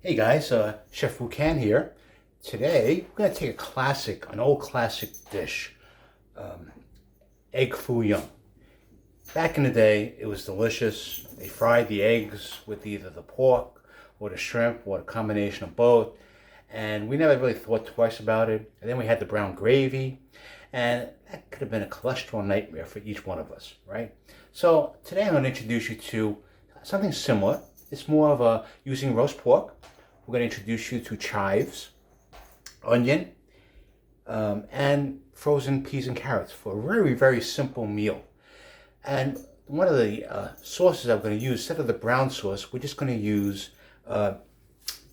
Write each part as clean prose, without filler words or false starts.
Hey guys, Chef Wukan here. Today we're going to take an old classic dish, egg foo young. Back in the day, it was delicious. They fried the eggs with either the pork or the shrimp or a combination of both. And we never really thought twice about it. And then we had the brown gravy, and that could have been a cholesterol nightmare for each one of us, right? So today I'm going to introduce you to something similar. It's more of a using roast pork. We're going to introduce you to chives, onion, and frozen peas and carrots for a very, very simple meal. And one of the sauces I'm going to use, instead of the brown sauce, we're just going to use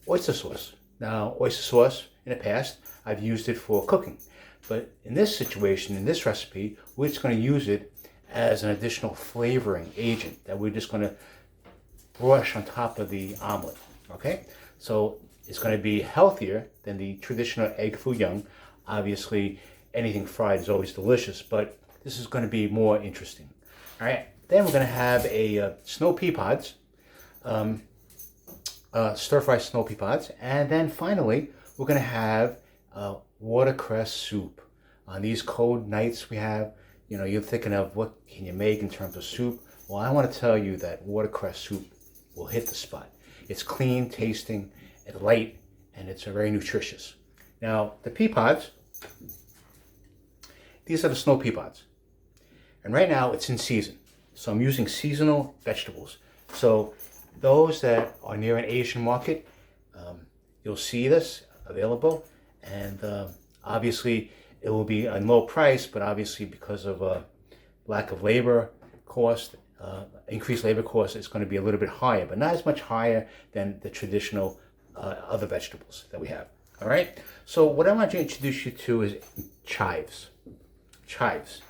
oyster sauce. Now, oyster sauce, in the past, I've used it for cooking. But in this situation, in this recipe, we're just going to use it as an additional flavoring agent that we're just going to brush on top of the omelet, okay? So it's going to be healthier than the traditional egg foo young. Obviously, anything fried is always delicious, but this is going to be more interesting. All right, then we're going to have a snow pea pods, stir-fried snow pea pods, and then finally, we're going to have watercress soup. On these cold nights we have, you're thinking of what can you make in terms of soup. Well, I want to tell you that watercress soup will hit the spot. It's clean tasting, it's light, and it's very nutritious. Now, the pea pods, these are the snow pea pods. And right now it's in season. So I'm using seasonal vegetables. So those that are near an Asian market, you'll see this available. And obviously it will be a low price, but obviously because of lack of labor cost, increased labor cost, it's going to be a little bit higher, but not as much higher than the traditional other vegetables that we have. All right. So what I want to introduce you to is chives. Chives.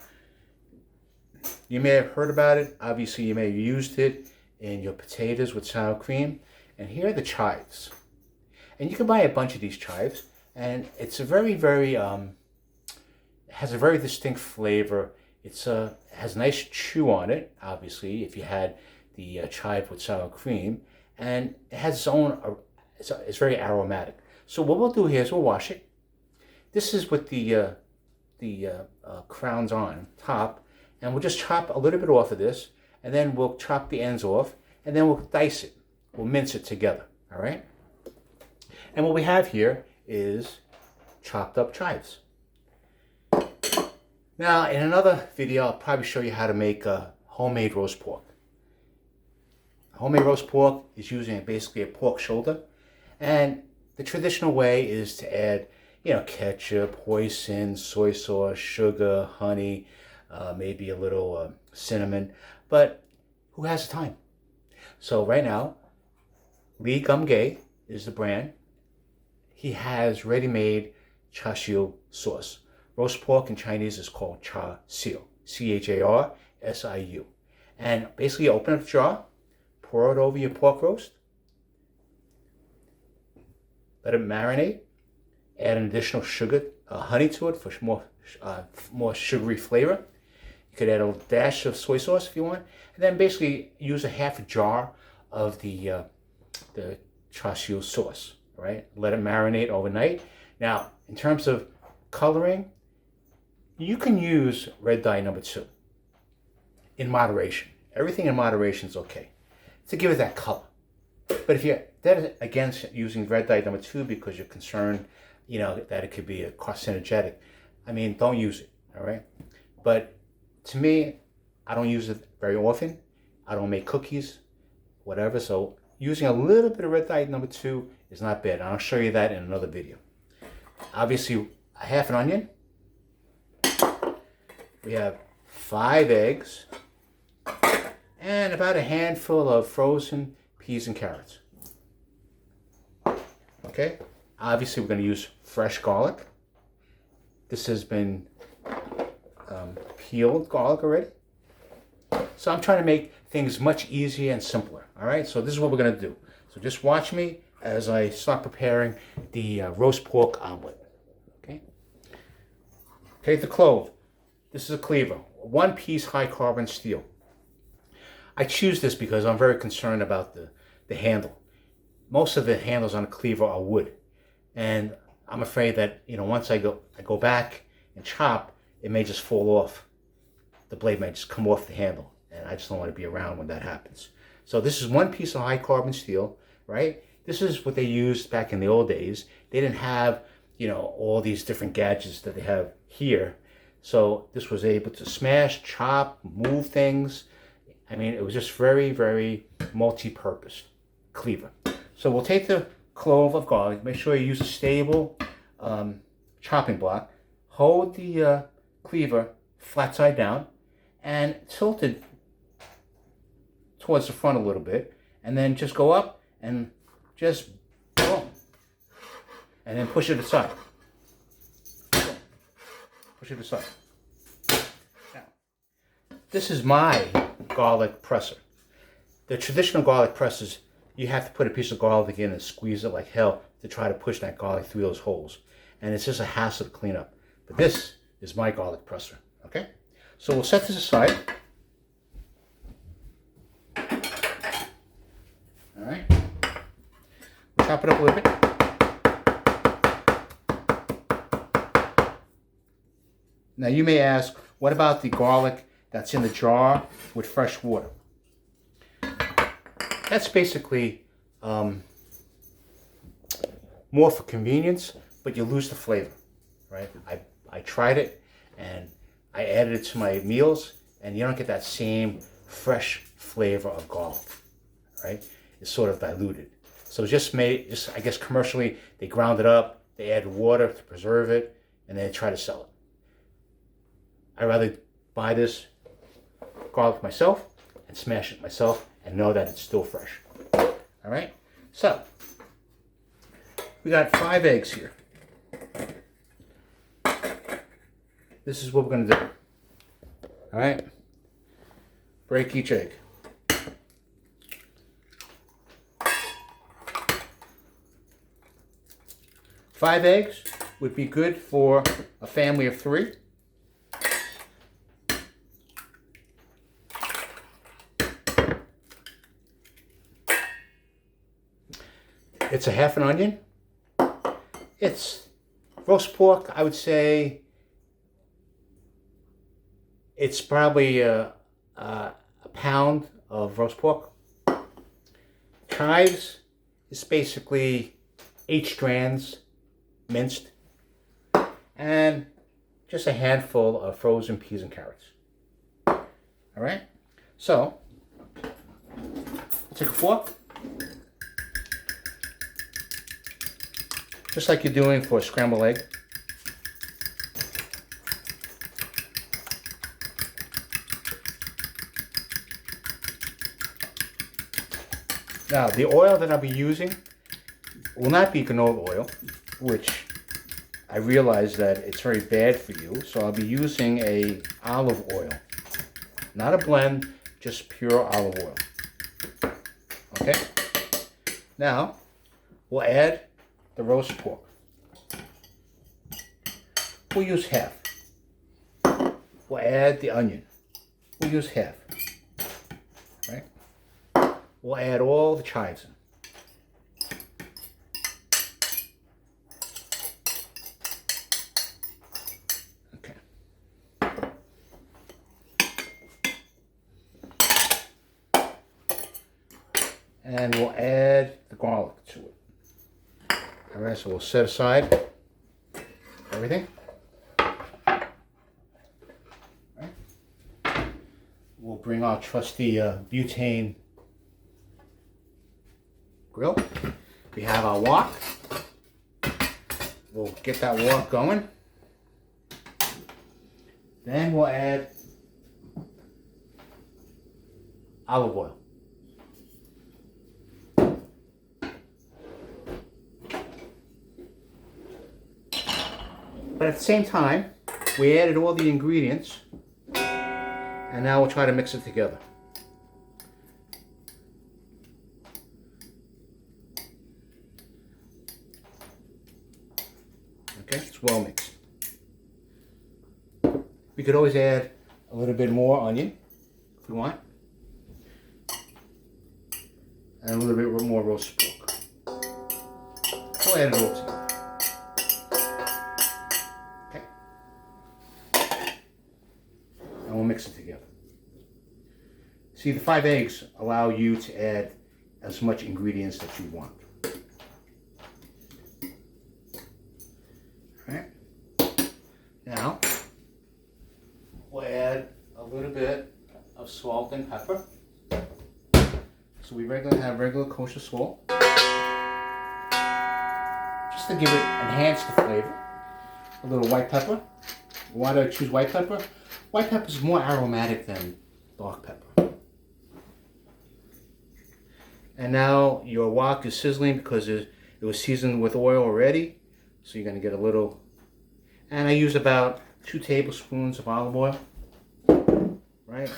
You may have heard about it. Obviously, you may have used it in your potatoes with sour cream. And here are the chives. And you can buy a bunch of these chives, and it's a very, very has a very distinct flavor. It's has a nice chew on it, obviously, if you had the chive with sour cream, and it has its own, it's very aromatic. So what we'll do here is we'll wash it. This is with the crowns on top, and we'll just chop a little bit off of this, and then we'll chop the ends off, and then we'll dice it. We'll mince it together, all right? And what we have here is chopped up chives. Now, in another video, I'll probably show you how to make a homemade roast pork. Homemade roast pork is using basically a pork shoulder, and the traditional way is to add, ketchup, hoisin, soy sauce, sugar, honey, maybe a little cinnamon, but who has the time? So right now, Lee Gum-Gay is the brand. He has ready-made char-siu sauce. Roast pork in Chinese is called char-siu, C-H-A-R-S-I-U. And basically open up the jar, pour it over your pork roast, let it marinate, add an additional sugar, honey to it for more sugary flavor. You could add a dash of soy sauce if you want, and then basically use a half jar of the char-siu sauce, right? Let it marinate overnight. Now, in terms of coloring, you can use red dye number 2 in moderation. Everything in moderation is okay to give it that color. But if you're dead against using red dye number 2 because you're concerned, that it could be a carcinogenic, don't use it, all right? But to me, I don't use it very often. I don't make cookies, whatever. So using a little bit of red dye number 2 is not bad. And I'll show you that in another video. Obviously, a half an onion. We have 5 eggs and about a handful of frozen peas and carrots. Okay, obviously we're going to use fresh garlic. This has been peeled garlic already. So I'm trying to make things much easier and simpler. All right, so this is what we're going to do. So just watch me as I start preparing the roast pork omelet. Okay, take the clove. This is a cleaver, 1-piece high carbon steel. I choose this because I'm very concerned about the handle. most of the handles on a cleaver are wood. And I'm afraid that, once I go back and chop, it may just fall off. The blade may just come off the handle. And I just don't want to be around when that happens. So this is one piece of high carbon steel, right? This is what they used back in the old days. They didn't have, all these different gadgets that they have here. So this was able to smash, chop, move things. I mean, it was just very, very multi-purpose cleaver. So we'll take the clove of garlic. Make sure you use a stable chopping block. Hold the cleaver flat side down and tilt it towards the front a little bit. And then just go up and just boom. And then push it aside. Push it aside. Now, this is my garlic presser. The traditional garlic pressers, you have to put a piece of garlic in and squeeze it like hell to try to push that garlic through those holes. And it's just a hassle to clean up. But this is my garlic presser, okay? So we'll set this aside. All right. We'll chop it up a little bit. Now you may ask, what about the garlic that's in the jar with fresh water? That's basically more for convenience, but you lose the flavor, right? I tried it and I added it to my meals, and you don't get that same fresh flavor of garlic, right? It's sort of diluted. So I guess commercially, they ground it up, they add water to preserve it, and then they try to sell it. I'd rather buy this garlic myself and smash it myself and know that it's still fresh. All right, so we got 5 eggs here. This is what we're going to do. All right, break each egg. Five eggs would be good for a family of 3. It's a half an onion. It's roast pork. I would say it's probably a pound of roast pork. Chives is basically 8 strands minced, and just a handful of frozen peas and carrots. All right. So take a fork. Just like you're doing for a scrambled egg. Now, the oil that I'll be using will not be canola oil, which I realize that it's very bad for you, so I'll be using a olive oil. Not a blend, just pure olive oil. Okay? Now, we'll add the roast pork. We'll use half. We'll add the onion. We'll use half. Right? We'll add all the chives in. Okay. And we'll add the garlic to it. All right, so we'll set aside everything. Right. We'll bring our trusty butane grill. We have our wok. We'll get that wok going. Then we'll add olive oil. But at the same time, we added all the ingredients, and now we'll try to mix it together. Okay, it's well mixed. We could always add a little bit more onion if we want, and a little bit more roast pork. we'll add it all together. Okay. And we'll mix it together. See, the 5 eggs allow you to add as much ingredients that you want. Alright. Now, we'll add a little bit of salt and pepper. So we have regular kosher salt. Just to give it, enhance the flavor. A little white pepper. Why do I choose white pepper? White pepper is more aromatic than dark pepper. And now your wok is sizzling because it was seasoned with oil already. So you're going to get a little, and I use about 2 tablespoons of olive oil. Right?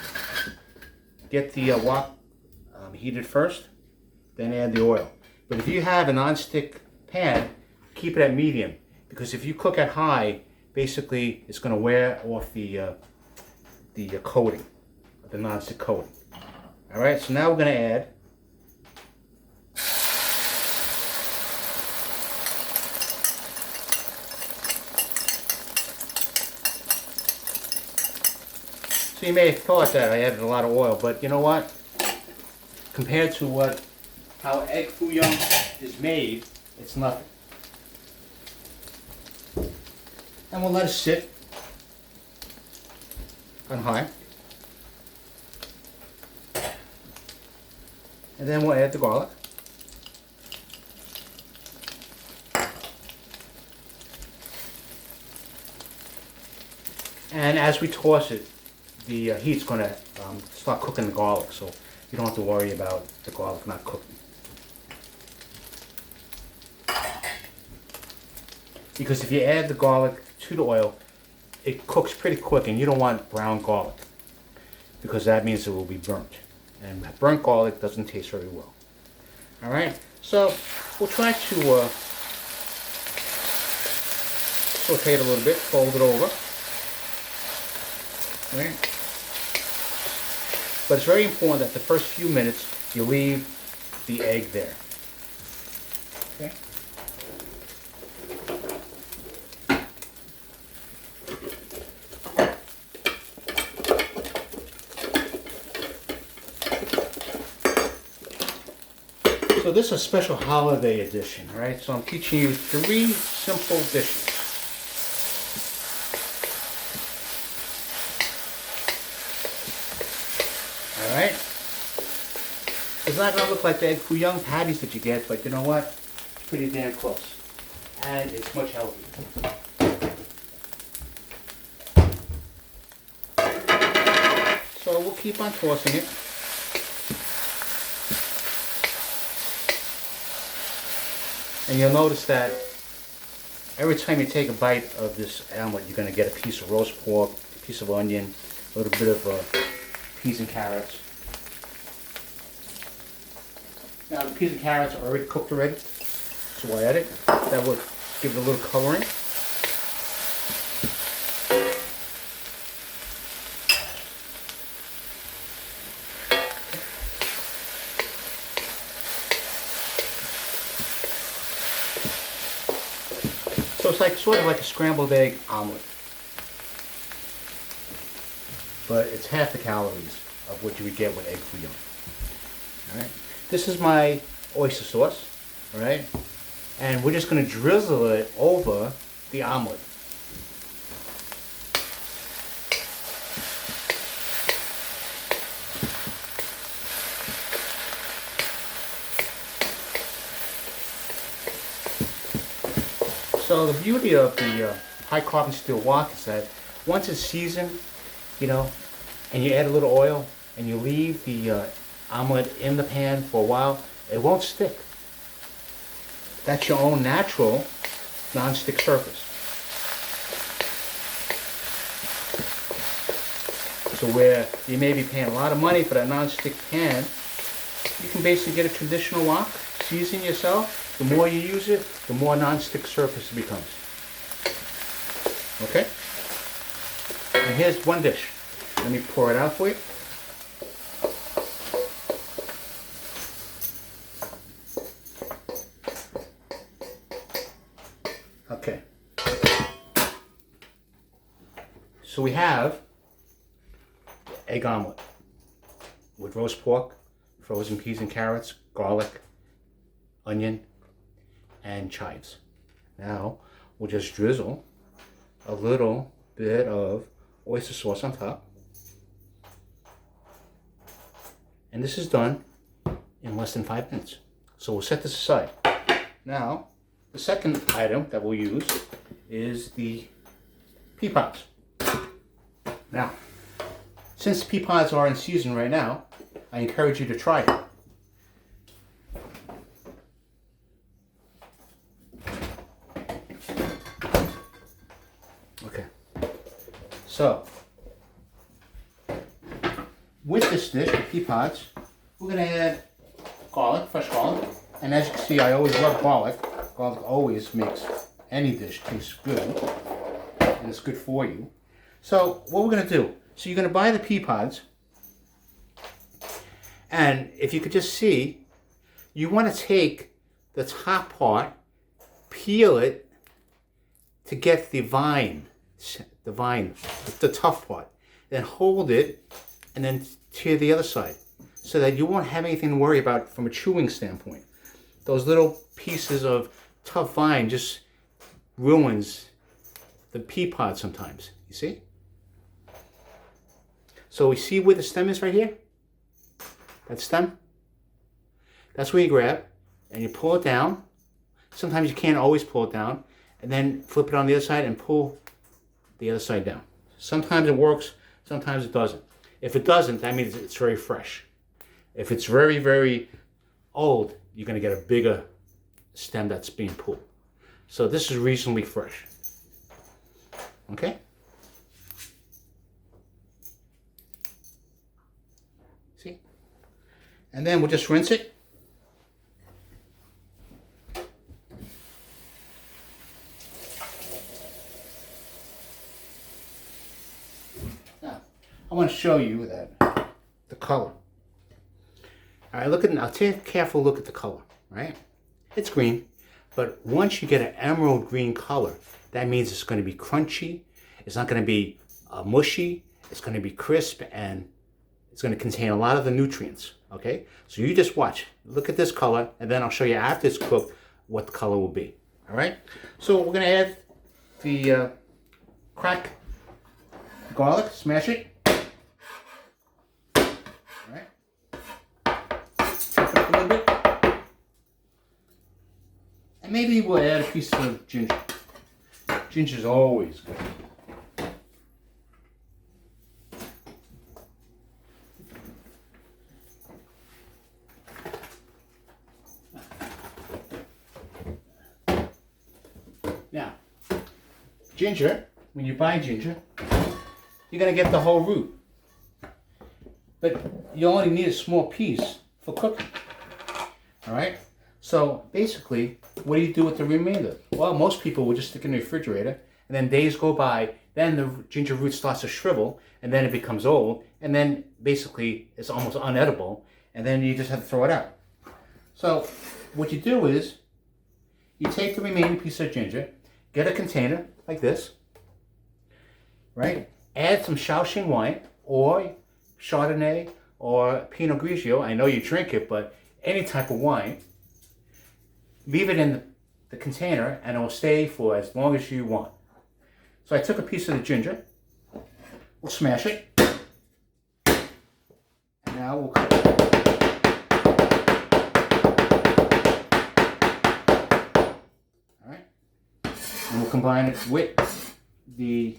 Get the wok heated first, then add the oil. But if you have a non-stick pan, keep it at medium, because if you cook at high, basically it's going to wear off the coating, the non-stick coating. All right, so now we're going to add So you may have thought that I added a lot of oil, but you know what? Compared to how egg foo young is made, it's nothing. And we'll let it sit on high. And then we'll add the garlic. And as we toss it, the heat's going to start cooking the garlic, so you don't have to worry about the garlic not cooking. Because if you add the garlic to the oil, it cooks pretty quick, and you don't want brown garlic, because that means it will be burnt. And burnt garlic doesn't taste very well. Alright, so we'll try to saute it a little bit, fold it over. Right. But it's very important that the first few minutes you leave the egg there. Okay. So this is a special holiday edition, right? So I'm teaching you 3 simple dishes. Alright? It's not going to look like the egg foo young patties that you get, but you know what? It's pretty damn close. And it's much healthier. So we'll keep on tossing it. And you'll notice that every time you take a bite of this omelet, you're going to get a piece of roast pork, a piece of onion, a little bit of peas and carrots. Now the peas and carrots are already cooked already, so I add it. That will give it a little coloring. So it's like sort of like a scrambled egg omelet, but it's half the calories of what you would get with egg foo young. All right. This is my oyster sauce, all right, and we're just going to drizzle it over the omelet. So the beauty of the high carbon steel wok is that once it's seasoned, you know, and you add a little oil and you leave the omelet in the pan for a while, it won't stick. That's your own natural non-stick surface. So where you may be paying a lot of money for that non-stick pan, you can basically get a traditional wok, season yourself. The more you use it, the more non-stick surface it becomes. Okay? And here's one dish. Let me pour it out for you. Okay. So we have egg omelet with roast pork, frozen peas and carrots, garlic, onion, and chives. Now we'll just drizzle a little bit of oyster sauce on top. And this is done in less than 5 minutes. So we'll set this aside. Now, the second item that we'll use is the pea pods. Now, since pea pods are in season right now, I encourage you to try it. Okay, so with this dish, the pea pods, we're going to add garlic, fresh garlic, and as you can see, I always love garlic. Garlic always makes any dish taste good, and it's good for you. So what we're going to do, so you're going to buy the pea pods, and if you could just see, you want to take the top part, peel it to get the tough part, then hold it, and then tear the other side, so that you won't have anything to worry about from a chewing standpoint. Those little pieces of tough vine just ruins the pea pod sometimes, you see? So we see where the stem is right here? That stem? That's where you grab, and you pull it down. Sometimes you can't always pull it down, and then flip it on the other side and pull the other side down. Sometimes it works, sometimes it doesn't. If it doesn't, that means it's very fresh. If it's very, very old, you're going to get a bigger stem that's being pulled. So this is reasonably fresh. Okay? See? And then we'll just rinse it. Now, I want to show you that the color. All right, now take a careful look at the color, right? It's green, but once you get an emerald green color, that means it's going to be crunchy. It's not going to be mushy. It's going to be crisp, and it's going to contain a lot of the nutrients, okay? So you just watch. Look at this color, and then I'll show you after it's cooked what the color will be, all right? So we're going to add the cracked garlic, smash it. A little bit. And maybe we'll add a piece of ginger. Ginger's always good. Now, ginger, when you buy ginger, you're going to get the whole root. But you only need a small piece for cooking. All right, so basically, what do you do with the remainder? Well, most people will just stick it in the refrigerator, and then days go by, then the ginger root starts to shrivel, and then it becomes old, and then basically it's almost unedible, and then you just have to throw it out. So what you do is, you take the remaining piece of ginger, get a container like this, right? Add some Shaoxing wine, or Chardonnay, or Pinot Grigio. I know you drink it, but any type of wine. Leave it in the container, and it will stay for as long as you want. So I took a piece of the ginger. We'll smash it. And now we'll cut it. All right. And we'll combine it with the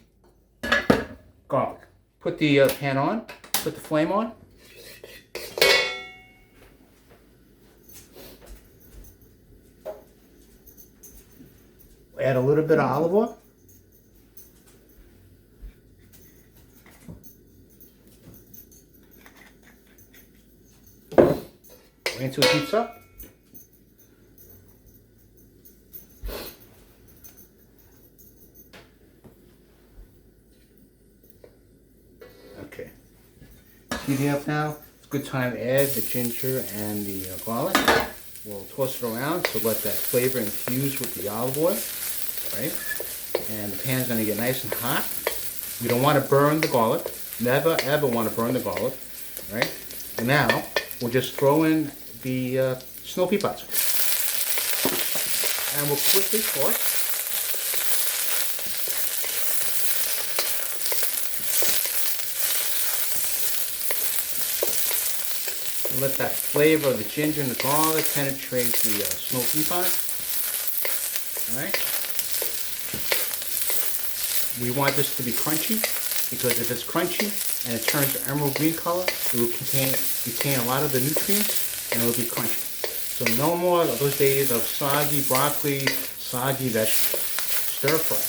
garlic. Put the pan on. Put the flame on. Add a little bit of olive oil. Wait until it heats up. Okay. It's heating up now. It's a good time to add the ginger and the garlic. We'll toss it around to let that flavor infuse with the olive oil. right? And the pan's going to get nice and hot. You don't want to burn the garlic. Never, ever want to burn the garlic, right? And now, we'll just throw in the snow pea pods. And we'll quickly toss. Let that flavor of the ginger and the garlic penetrate the snow pea pods. Alright? We want this to be crunchy, because if it's crunchy and it turns emerald green color, it will retain a lot of the nutrients and it will be crunchy. So no more of those days of soggy broccoli, soggy vegetables. Stir fry.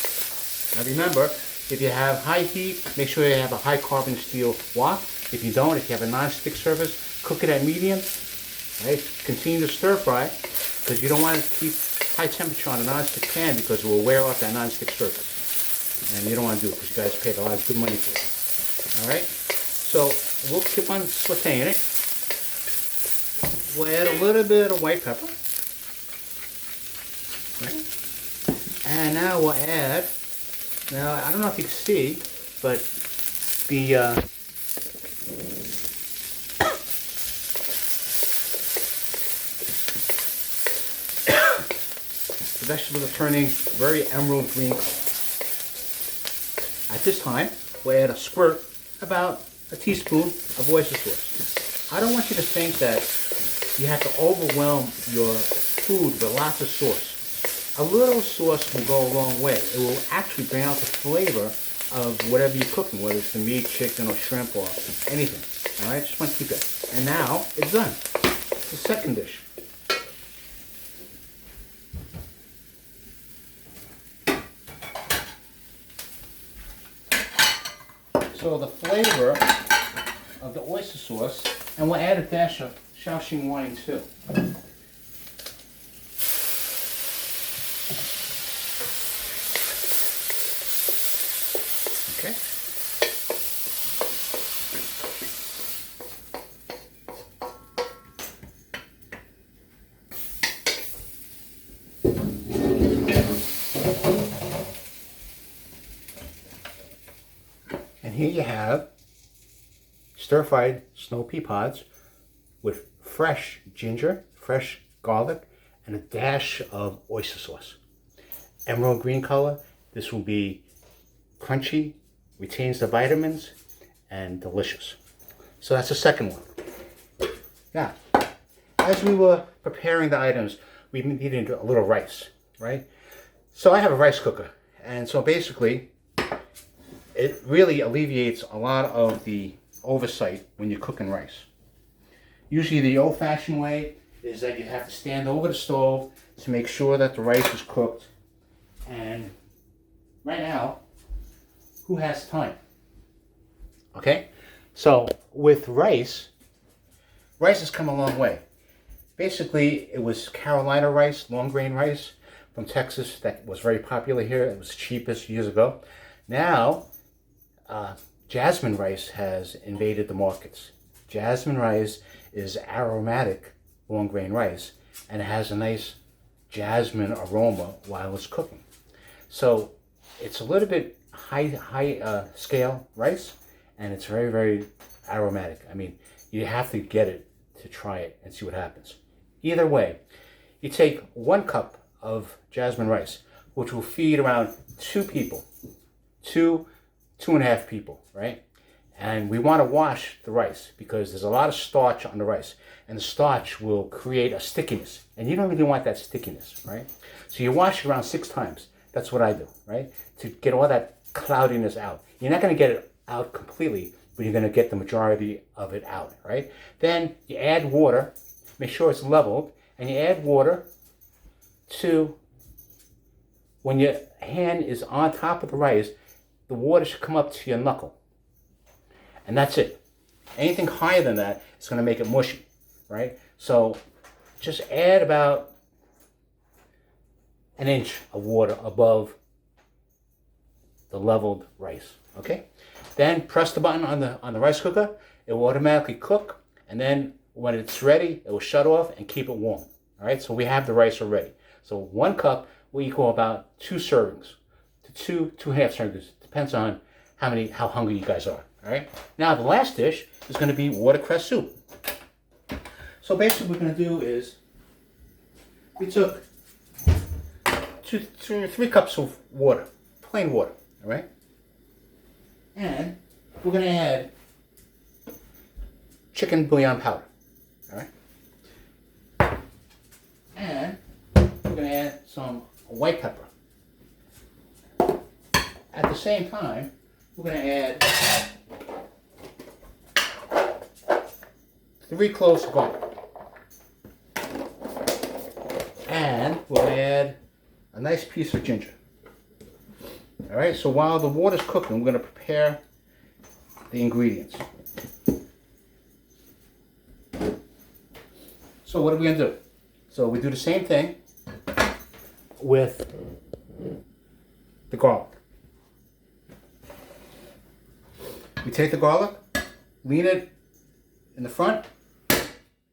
Now remember, if you have high heat, make sure you have a high carbon steel wok. If you don't, if you have a non-stick surface, cook it at medium. Right? Continue to stir fry, because you don't want to keep high temperature on a non-stick pan, because it will wear off that non-stick surface. And you don't want to do it, because you guys paid a lot of good money for it. Alright? So we'll keep on sauteing it. We'll add a little bit of white pepper. Right? And now we'll add, now I don't know if you can see, but the vegetables are turning very emerald green color. At this time, we'll add a squirt, about a teaspoon of oyster sauce. I don't want you to think that you have to overwhelm your food with lots of sauce. A little sauce will go a long way. It will actually bring out the flavor of whatever you're cooking, whether it's the meat, chicken, or shrimp, or anything. All right, just want to keep that. And now it's done. The second dish. So the flavor of the oyster sauce, and we'll add a dash of shao shing wine too. Okay. And here you have stir-fried snow pea pods with fresh ginger, fresh garlic, and a dash of oyster sauce. Emerald green color. This will be crunchy, retains the vitamins, and delicious. So that's the second one. Now, as we were preparing the items, we needed a little rice, right? So I have a rice cooker, and so basically, it really alleviates a lot of the oversight when you're cooking rice. Usually the old-fashioned way is that you have to stand over the stove to make sure that the rice is cooked. And right now, who has time? Okay? So with rice has come a long way. Basically, it was Carolina rice, long grain rice from Texas that was very popular here. It was cheapest years ago. Now, jasmine rice has invaded the markets. Jasmine rice is aromatic long grain rice, and it has a nice jasmine aroma while it's cooking. So it's a little bit high scale rice, and it's very, very aromatic. I mean, you have to get it to try it and see what happens. Either way, you take 1 cup of jasmine rice, which will feed around 2 people, 2.5 people, right? And we want to wash the rice because there's a lot of starch on the rice, and the starch will create a stickiness, and you don't really want that stickiness, right? So you wash it around 6 times. That's what I do, right? To get all that cloudiness out. You're not going to get it out completely, but you're going to get the majority of it out, right? Then you add water, make sure it's leveled, and you add water to, when your hand is on top of the rice, the water should come up to your knuckle. And that's it. Anything higher than that is going to make it mushy, right? So just add about 1 inch of water above the leveled rice, okay? Then press the button on the rice cooker. It will automatically cook, and then when it's ready, it will shut off and keep it warm. All right, so we have the rice already. So 1 cup will equal about 2 servings to 2.5 servings. Depends on how hungry you guys are. All right. Now the last dish is going to be watercress soup. So basically what we're going to do is we took 3 cups of water, plain water, all right? And we're going to add chicken bouillon powder, all right? And we're going to add some white pepper. At the same time, we're going to add 3 cloves of garlic. And we'll add a nice piece of ginger. All right, so while the water's cooking, we're going to prepare the ingredients. So what are we going to do? So we do the same thing with the garlic. We take the garlic, lean it in the front,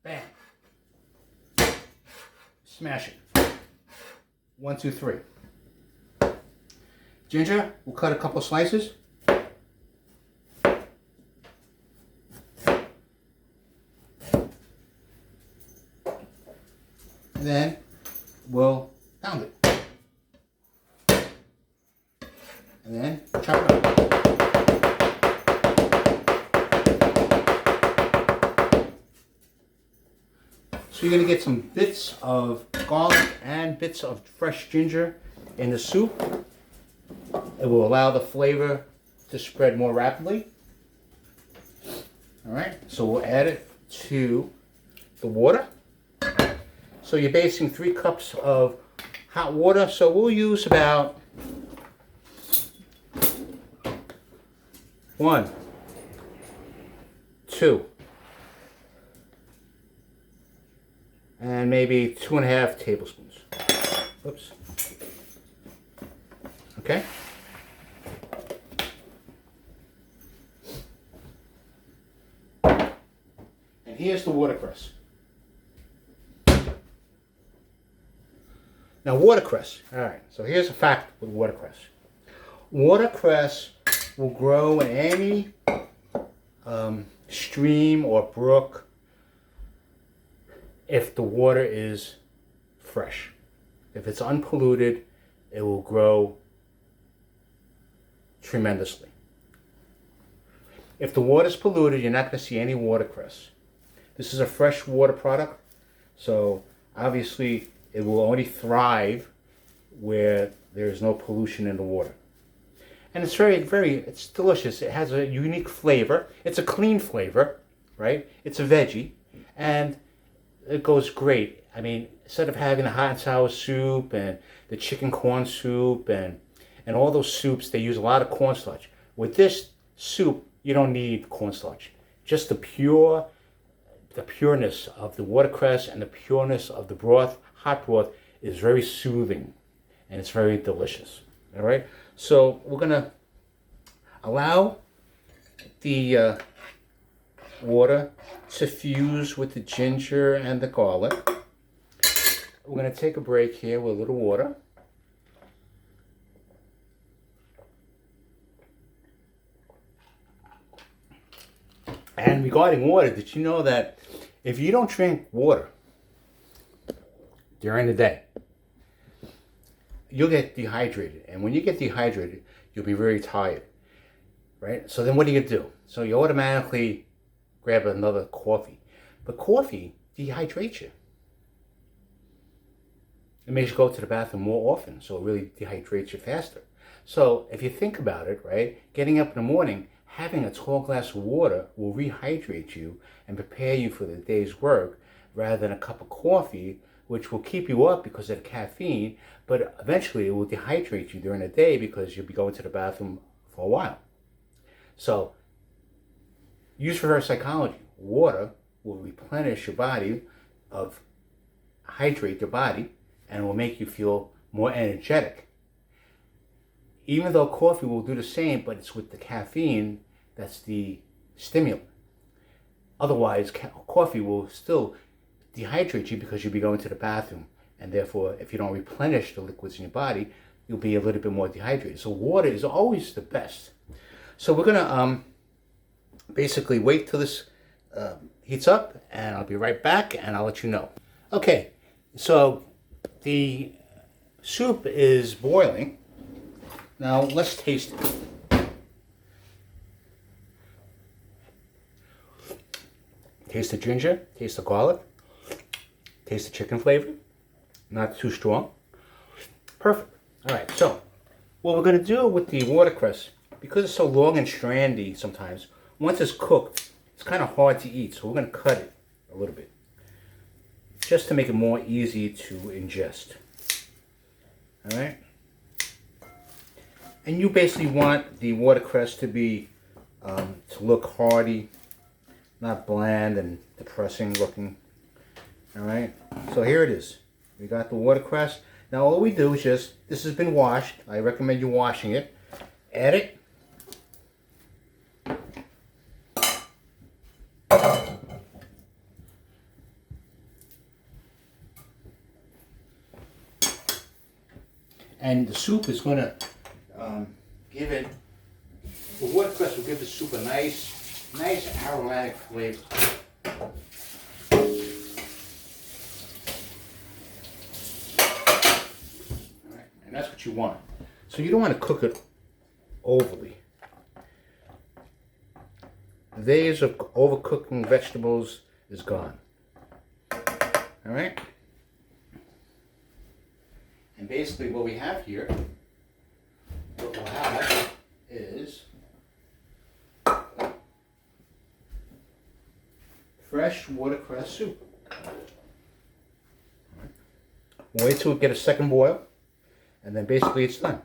bam, smash it. 1, 2, 3. Ginger, we'll cut a couple slices. And then we'll pound it. And then chop it up. So you're going to get some bits of garlic and bits of fresh ginger in the soup. It will allow the flavor to spread more rapidly. All right, so we'll add it to the water. So you're basting 3 cups of hot water. So we'll use about 1, 2, and maybe 2.5 tablespoons. Oops. Okay. And here's the watercress. Now watercress, all right, so here's a fact with watercress. Watercress will grow in any stream or brook if the water is fresh. If it's unpolluted, it will grow tremendously. If the water is polluted, you're not going to see any watercress. This is a fresh water product, so obviously it will only thrive where there is no pollution in the water. And it's it's delicious. It has a unique flavor. It's a clean flavor, right? It's a veggie, and it goes great. I mean, instead of having the hot and sour soup and the chicken corn soup and all those soups, they use a lot of cornstarch. With this soup, you don't need cornstarch. Just the pureness of the watercress and the pureness of the broth, hot broth, is very soothing, and it's very delicious. All right, so we're gonna allow the water to fuse with the ginger and the garlic. We're gonna take a break here with a little water. And regarding water, did you know that if you don't drink water during the day, you'll get dehydrated. And when you get dehydrated, you'll be very tired, right? So then what do you do? So you automatically grab another coffee. But coffee dehydrates you. It makes you go to the bathroom more often, so it really dehydrates you faster. So if you think about it, right, getting up in the morning, having a tall glass of water will rehydrate you and prepare you for the day's work, rather than a cup of coffee, which will keep you up because of the caffeine, but eventually it will dehydrate you during the day because you'll be going to the bathroom for a while. So use reverse psychology. Water will replenish your body, hydrate your body, and it will make you feel more energetic. Even though coffee will do the same, but it's with the caffeine that's the stimulant. Otherwise, coffee will still dehydrate you because you'll be going to the bathroom And therefore, if you don't replenish the liquids in your body, you'll be a little bit more dehydrated. So water is always the best. So we're gonna basically wait till this heats up, and I'll be right back and I'll let you know. Okay, so the soup is boiling. Now let's taste it. Taste the ginger, taste the garlic, taste the chicken flavor. Not too strong. Perfect. All right, so what we're going to do with the watercress, because it's so long and strandy sometimes, once it's cooked, it's kind of hard to eat. So we're going to cut it a little bit, just to make it more easy to ingest. All right. And you basically want the watercress to be, to look hearty, not bland and depressing looking. All right. So here it is. We got the watercress. Now all we do is just, this has been washed. I recommend you washing it. Add it. And the soup is going to give it, the watercress will give the soup a nice aromatic flavor. That's what you want. So you don't want to cook it overly. The days of overcooking vegetables is gone. All right? And basically what we have here, what we'll have is fresh watercress soup. All right. We'll wait till we get a second boil. And then basically it's done.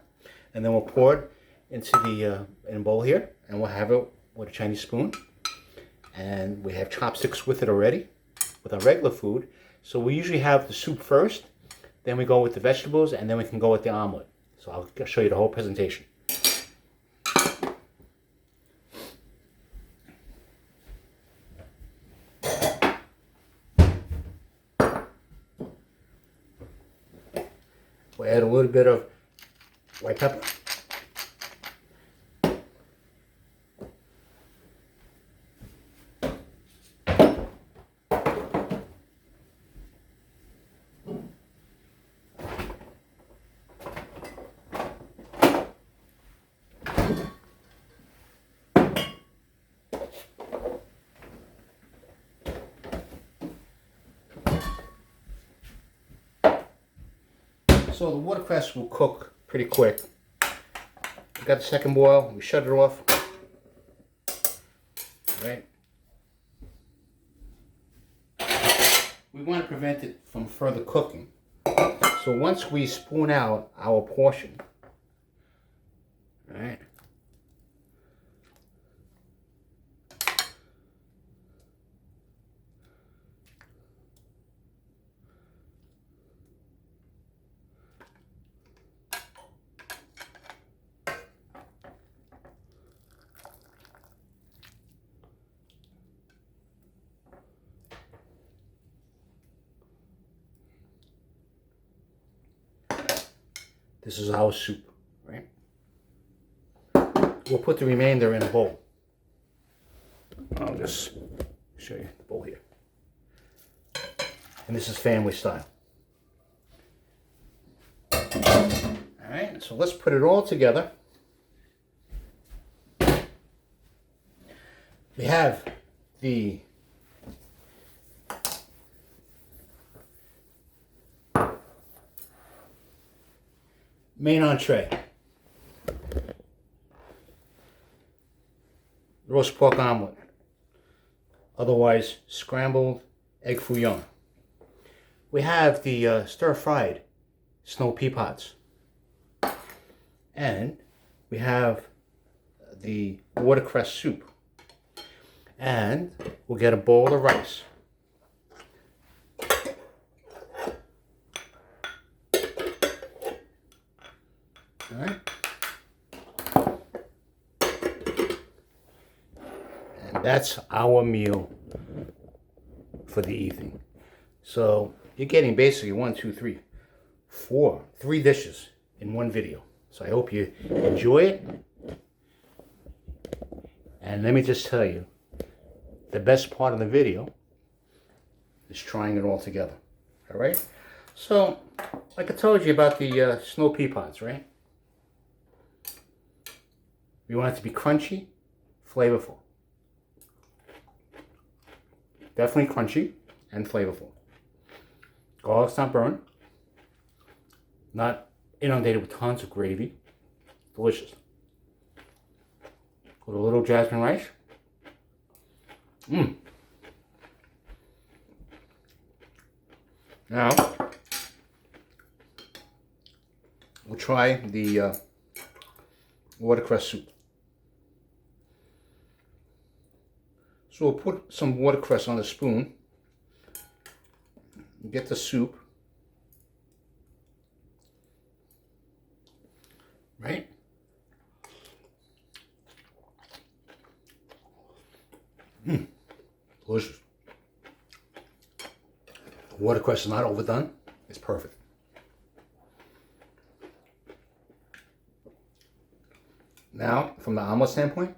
And then we'll pour it into the in a bowl here, and we'll have it with a Chinese spoon. And we have chopsticks with it already, with our regular food. So we usually have the soup first, then we go with the vegetables, and then we can go with the omelet. So I'll show you the whole presentation. We'll add a little bit of white pepper. So the watercress will cook pretty quick. We got the second boil, we shut it off. Right. We want to prevent it from further cooking. So once we spoon out our portion, right, this is our soup, right? We'll put the remainder in a bowl. I'll just show you the bowl here. And this is family style. All right, so let's put it all together. We have the main entree, roast pork omelet, otherwise scrambled egg fouillon. We have the stir-fried snow pea pods, and we have the watercress soup, and we'll get a bowl of rice. All right. And that's our meal for the evening. So you're getting basically 1, 2, 3, three dishes in one video. So I hope you enjoy it. And let me just tell you, the best part of the video is trying it all together. All right? So, like I told you about the snow pea pods, right? We want it to be crunchy, flavorful. Definitely crunchy and flavorful. Garlic's not burned. Not inundated with tons of gravy. Delicious. With a little jasmine rice. Now, we'll try the watercress soup. So we'll put some watercress on a spoon. Get the soup. Right? Delicious. The watercress is not overdone. It's perfect. Now, from the omelet standpoint,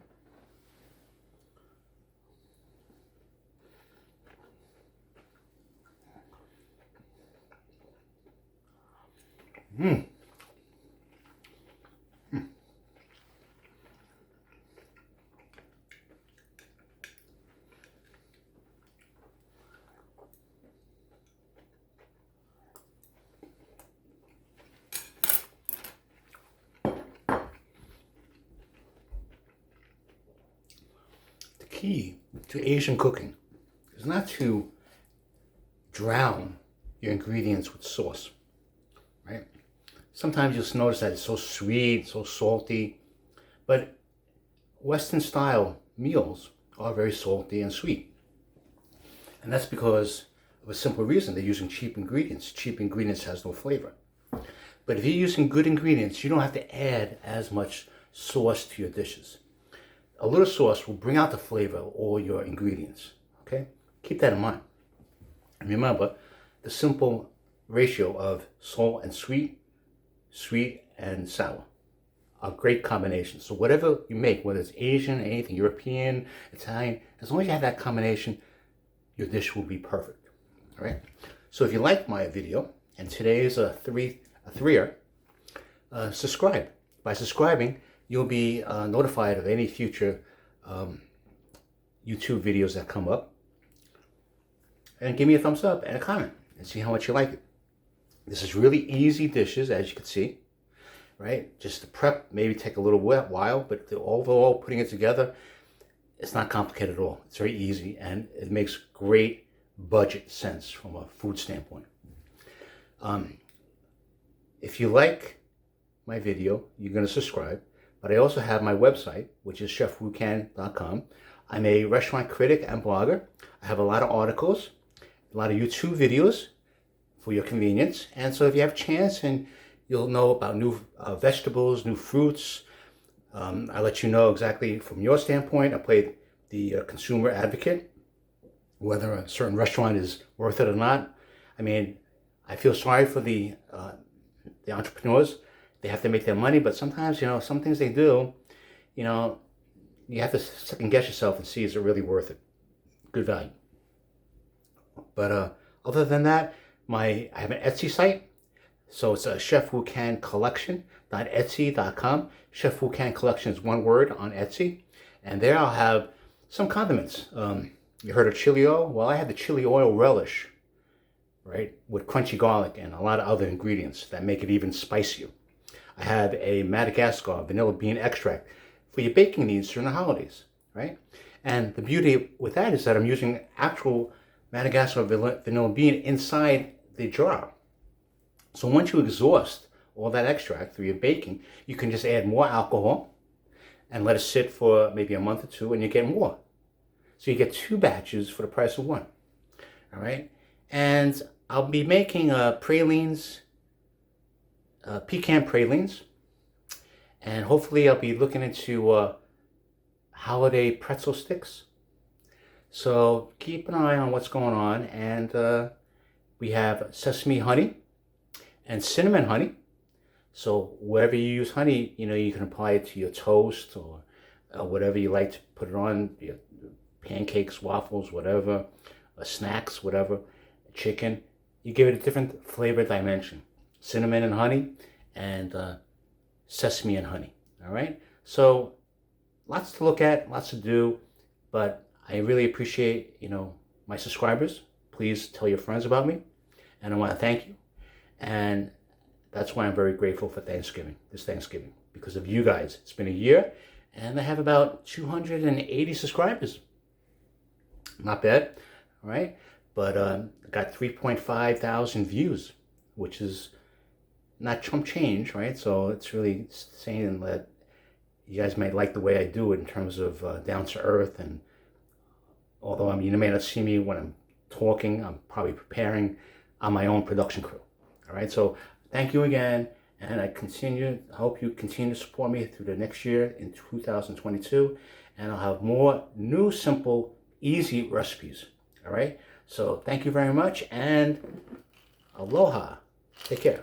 the key to Asian cooking is not to drown your ingredients with sauce, right? Sometimes you'll notice that it's so sweet, so salty, but Western style meals are very salty and sweet. And that's because of a simple reason. They're using cheap ingredients. Cheap ingredients has no flavor. But if you're using good ingredients, you don't have to add as much sauce to your dishes. A little sauce will bring out the flavor of all your ingredients, okay? Keep that in mind. And remember, the simple ratio of salt and sweet, sweet and sour are great combinations. So whatever you make, whether it's Asian, anything, European, Italian, as long as you have that combination, your dish will be perfect, all right? So if you like my video, and today is a threer, subscribe. By subscribing, you'll be notified of any future YouTube videos that come up. And give me a thumbs up and a comment and see how much you like it. This is really easy dishes, as you can see, right? Just the prep maybe take a little while, but the overall putting it together, it's not complicated at all. It's very easy, and it makes great budget sense from a food standpoint. If you like my video, you're going to subscribe. But I also have my website, which is chefwukan.com. I'm a restaurant critic and blogger. I have a lot of articles, a lot of YouTube videos for your convenience. And so if you have a chance and you'll know about new vegetables, new fruits, I let you know exactly from your standpoint. I play the consumer advocate, whether a certain restaurant is worth it or not. I mean, I feel sorry for the entrepreneurs. They have to make their money, but sometimes, some things they do, you have to second guess yourself and see, is it really worth it? Good value. But other than that, I have an Etsy site. So it's a Chef Wukan Collection.etsy.com. Chef Wukan Collection is one word on Etsy. And there I'll have some condiments. You heard of chili oil? Well, I have the chili oil relish, right? With crunchy garlic and a lot of other ingredients that make it even spicier. I have a Madagascar vanilla bean extract for your baking needs during the holidays, right? And the beauty with that is that I'm using actual Madagascar vanilla bean inside the jar. So once you exhaust all that extract through your baking, you can just add more alcohol and let it sit for maybe a month or two, and you get more. So you get 2 batches for the price of 1, all right? And I'll be making pralines, pecan pralines, and hopefully I'll be looking into holiday pretzel sticks. So keep an eye on what's going on. And we have sesame honey, and cinnamon honey. So wherever you use honey, you can apply it to your toast or whatever you like to put it on, your pancakes, waffles, whatever, snacks, whatever, chicken. You give it a different flavor dimension. Cinnamon and honey, and sesame and honey. All right. So lots to look at, lots to do, but I really appreciate, my subscribers. Please tell your friends about me, and I want to thank you. And that's why I'm very grateful for this Thanksgiving, because of you guys. It's been a year, and I have about 280 subscribers. Not bad, all right? But I got 3.5 thousand views, which is not chump change, right? So it's really saying that you guys might like the way I do it in terms of down to earth. And although you may not see me when I'm talking, I'm probably preparing on my own production crew. All right, so thank you again, and I hope you continue to support me through the next year in 2022, and I'll have more new, simple, easy recipes. All right, so thank you very much, and aloha. Take care.